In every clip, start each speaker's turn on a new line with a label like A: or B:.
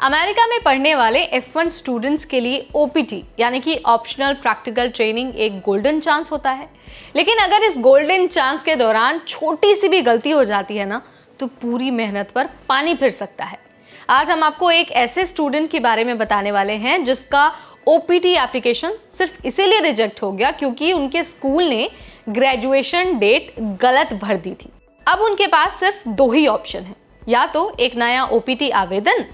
A: America में पढ़ने वाले F1 स्टूडेंट्स के लिए OPT यानी कि ऑप्शनल प्रैक्टिकल ट्रेनिंग एक गोल्डन चांस होता है। लेकिन अगर इस गोल्डन चांस के दौरान छोटी सी भी गलती हो जाती है ना, तो पूरी मेहनत पर पानी फिर सकता है। आज हम आपको एक ऐसे स्टूडेंट के बारे में बताने वाले हैं जिसका OPT एप्लीकेशन सिर्फ इसीलिए रिजेक्ट हो गया क्योंकि उनके स्कूल ने ग्रेजुएशन डेट गलत भर दी थी। अब उनके पास सिर्फ दो ही ऑप्शन है, या तो एक नया OPT आवेदन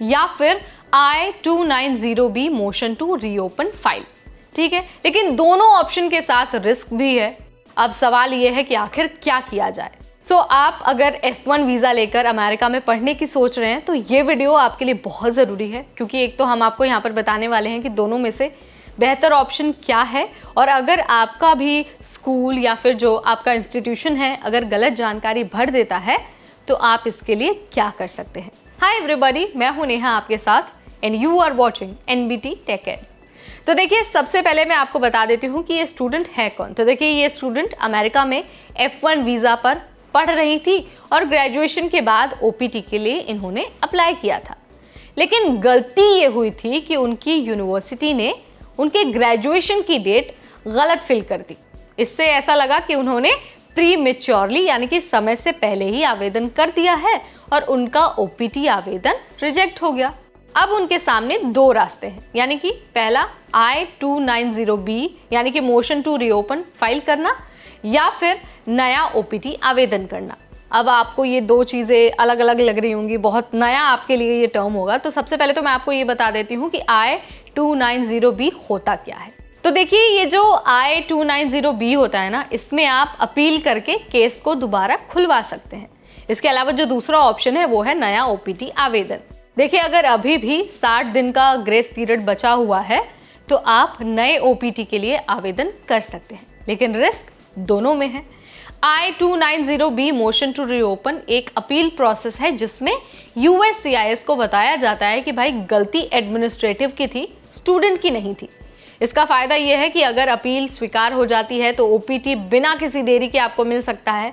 A: या फिर I-290B motion to reopen file. ठीक है, लेकिन दोनों ऑप्शन के साथ रिस्क भी है। अब सवाल ये है कि आखिर क्या किया जाए। आप अगर F1 वीज़ा लेकर अमेरिका में पढ़ने की सोच रहे हैं तो ये वीडियो आपके लिए बहुत ज़रूरी है, क्योंकि एक तो हम आपको यहाँ पर बताने वाले हैं कि दोनों में से बेहतर ऑप्शन क्या है, और अगर आपका भी स्कूल या फिर जो आपका इंस्टीट्यूशन है अगर गलत जानकारी भर देता है तो आप इसके लिए क्या कर सकते हैं। हाय एवरीबॉडी, मैं हूँ नेहा आपके साथ and you are watching NBT tech ed. तो देखिए, सबसे पहले मैं आपको बता देती हूँ कि ये स्टूडेंट है कौन। तो देखिए, ये स्टूडेंट अमेरिका में F1 वीज़ा पर पढ़ रही थी और ग्रेजुएशन के बाद OPT के लिए इन्होंने अप्लाई किया था। लेकिन गलती ये हुई थी कि उनकी यूनिवर्सिटी ने उनके ग्रेजुएशन की डेट गलत फिल कर दी। इससे ऐसा लगा कि उन्होंने प्री मेच्योरली यानी कि समय से पहले ही आवेदन कर दिया है और उनका OPT आवेदन रिजेक्ट हो गया। अब उनके सामने दो रास्ते हैं, यानी कि पहला I-290B यानी कि मोशन टू रीओपन फाइल करना या फिर नया OPT आवेदन करना। अब आपको ये दो चीज़ें अलग अलग लग रही होंगी, बहुत नया आपके लिए ये टर्म होगा। तो सबसे पहले तो मैं आपको ये बता देती हूँ कि I-290B होता क्या है। तो देखिए, ये जो I-290B होता है ना, इसमें आप अपील करके केस को दोबारा खुलवा सकते हैं। इसके अलावा जो दूसरा ऑप्शन है वो है नया OPT आवेदन। देखिए, अगर अभी भी 60 दिन का ग्रेस पीरियड बचा हुआ है तो आप नए OPT के लिए आवेदन कर सकते हैं, लेकिन रिस्क दोनों में है। I-290B मोशन टू रीओपन एक अपील प्रोसेस है जिसमें USCIS को बताया जाता है कि भाई गलती एडमिनिस्ट्रेटिव की थी, स्टूडेंट की नहीं थी। इसका फायदा यह है कि अगर अपील स्वीकार हो जाती है तो OPT बिना किसी देरी के आपको मिल सकता है।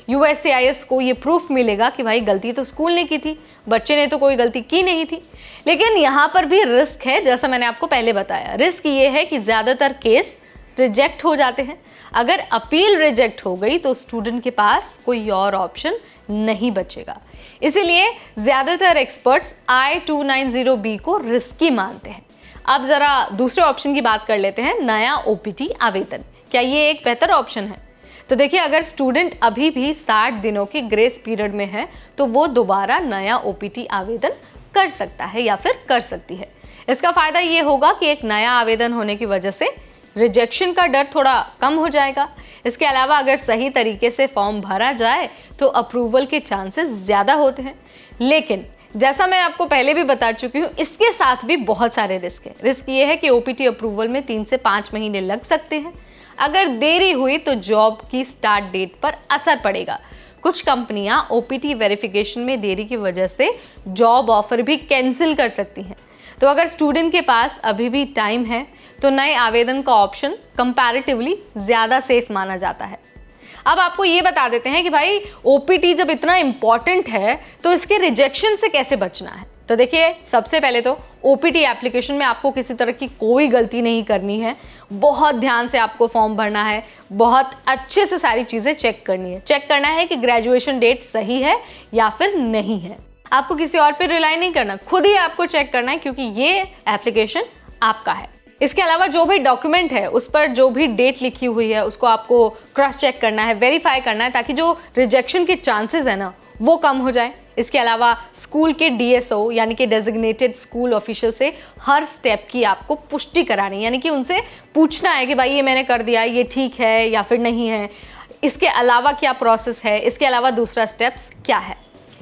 A: USCIS को ये प्रूफ मिलेगा कि भाई गलती तो स्कूल ने की थी, बच्चे ने तो कोई गलती की नहीं थी। लेकिन यहाँ पर भी रिस्क है, जैसा मैंने आपको पहले बताया। रिस्क ये है कि ज़्यादातर केस रिजेक्ट हो जाते हैं। अगर अपील रिजेक्ट हो गई तो स्टूडेंट के पास कोई और ऑप्शन नहीं बचेगा। इसीलिए ज़्यादातर एक्सपर्ट्स I-290B को रिस्की मानते हैं। अब ज़रा दूसरे ऑप्शन की बात कर लेते हैं, नया OPT आवेदन। क्या ये एक बेहतर ऑप्शन है? तो देखिए, अगर स्टूडेंट अभी भी 60 दिनों के ग्रेस पीरियड में है तो वो दोबारा नया OPT आवेदन कर सकता है या फिर कर सकती है। इसका फ़ायदा ये होगा कि एक नया आवेदन होने की वजह से रिजेक्शन का डर थोड़ा कम हो जाएगा। इसके अलावा अगर सही तरीके से फॉर्म भरा जाए तो अप्रूवल के चांसेस ज़्यादा होते हैं। लेकिन जैसा मैं आपको पहले भी बता चुकी हूँ, इसके साथ भी बहुत सारे रिस्क है। रिस्क ये है कि OPT अप्रूवल में 3 से 5 महीने लग सकते हैं। अगर देरी हुई तो जॉब की स्टार्ट डेट पर असर पड़ेगा। कुछ कंपनियां OPT वेरिफिकेशन में देरी की वजह से जॉब ऑफर भी कैंसिल कर सकती हैं। तो अगर स्टूडेंट के पास अभी भी टाइम है तो नए आवेदन का ऑप्शन कंपैरेटिवली ज़्यादा सेफ माना जाता है। अब आपको ये बता देते हैं कि भाई OPT जब इतना इम्पॉर्टेंट है तो इसके रिजेक्शन से कैसे बचना है। तो देखिए, सबसे पहले तो OPT एप्लीकेशन में आपको किसी तरह की कोई गलती नहीं करनी है। बहुत ध्यान से आपको फॉर्म भरना है, बहुत अच्छे से सारी चीज़ें चेक करनी है। चेक करना है कि ग्रेजुएशन डेट सही है या फिर नहीं है। आपको किसी और पे रिलाई नहीं करना, खुद ही आपको चेक करना है, क्योंकि ये एप्लीकेशन आपका है। इसके अलावा जो भी डॉक्यूमेंट है उस पर जो भी डेट लिखी हुई है उसको आपको क्रॉस चेक करना है, वेरीफाई करना है, ताकि जो रिजेक्शन के चांसेस है ना वो कम हो जाए। इसके अलावा स्कूल के DSO यानी कि डेजिग्नेटेड स्कूल ऑफिशियल से हर स्टेप की आपको पुष्टि करानी, यानी कि उनसे पूछना है कि भाई ये मैंने कर दिया, ये ठीक है या फिर नहीं है, इसके अलावा क्या प्रोसेस है, इसके अलावा दूसरा स्टेप्स क्या है।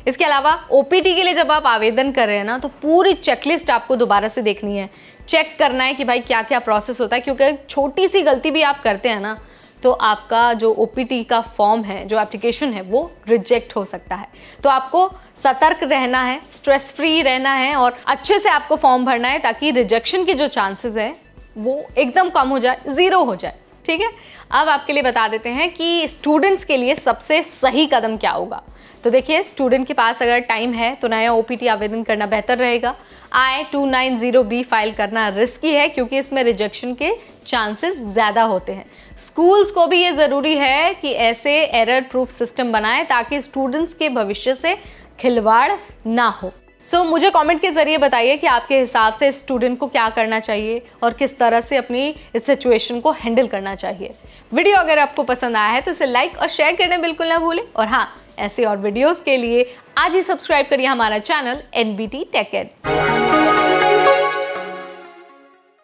A: इसके अलावा OPT के लिए जब आप आवेदन कर रहे हैं ना तो पूरी चेकलिस्ट आपको दोबारा से देखनी है, चेक करना है कि भाई क्या क्या प्रोसेस होता है, क्योंकि छोटी सी गलती भी आप करते हैं ना तो आपका जो OPT का फॉर्म है, जो एप्लीकेशन है, वो रिजेक्ट हो सकता है। तो आपको सतर्क रहना है, स्ट्रेस फ्री रहना है और अच्छे से आपको फॉर्म भरना है ताकि रिजेक्शन के जो चांसेस है वो एकदम कम हो जाए, ज़ीरो हो जाए। ठीक है, अब आपके लिए बता देते हैं कि स्टूडेंट्स के लिए सबसे सही कदम क्या होगा। तो देखिए, स्टूडेंट के पास अगर टाइम है तो नया OPT आवेदन करना बेहतर रहेगा। I-290B फाइल करना रिस्की है क्योंकि इसमें रिजेक्शन के चांसेस ज़्यादा होते हैं। स्कूल्स को भी ये ज़रूरी है कि ऐसे एरर प्रूफ सिस्टम बनाएं ताकि स्टूडेंट्स के भविष्य से खिलवाड़ ना हो। मुझे कमेंट के ज़रिए बताइए कि आपके हिसाब से स्टूडेंट को क्या करना चाहिए और किस तरह से अपनी इस सिचुएशन को हैंडल करना चाहिए। वीडियो अगर आपको पसंद आया है तो इसे लाइक और शेयर करना बिल्कुल ना भूलें। और हाँ, ऐसे और वीडियोस के लिए आज ही सब्सक्राइब करिए हमारा चैनल NBT Tech Ed।